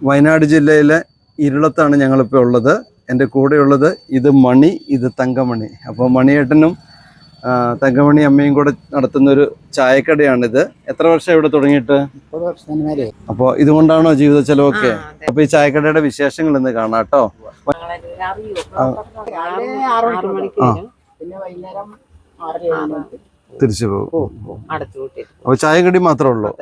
വയനാട് ജില്ലയിലെ ഇരുളത്താണ് ഞങ്ങളിപ്പോൾ ഉള്ളത്. എൻ്റെ കൂടെയുള്ളത് ഇത് മണി, ഇത് തങ്കമണി. അപ്പോൾ മണിയേട്ടനും തങ്കമണി അമ്മയും കൂടെ നടത്തുന്നൊരു ചായക്കടയാണിത്. എത്ര വർഷം ഇവിടെ തുടങ്ങിയിട്ട്? അപ്പോൾ ഇതുകൊണ്ടാണോ ജീവിത ചെലവൊക്കെ? അപ്പോൾ ഈ ചായക്കടയുടെ വിശേഷങ്ങൾ ഇന്ന് കാണാം കേട്ടോ. തിരിച്ചു പോകും. അപ്പോൾ ചായ കടി മാത്രമേ ഉള്ളൂ.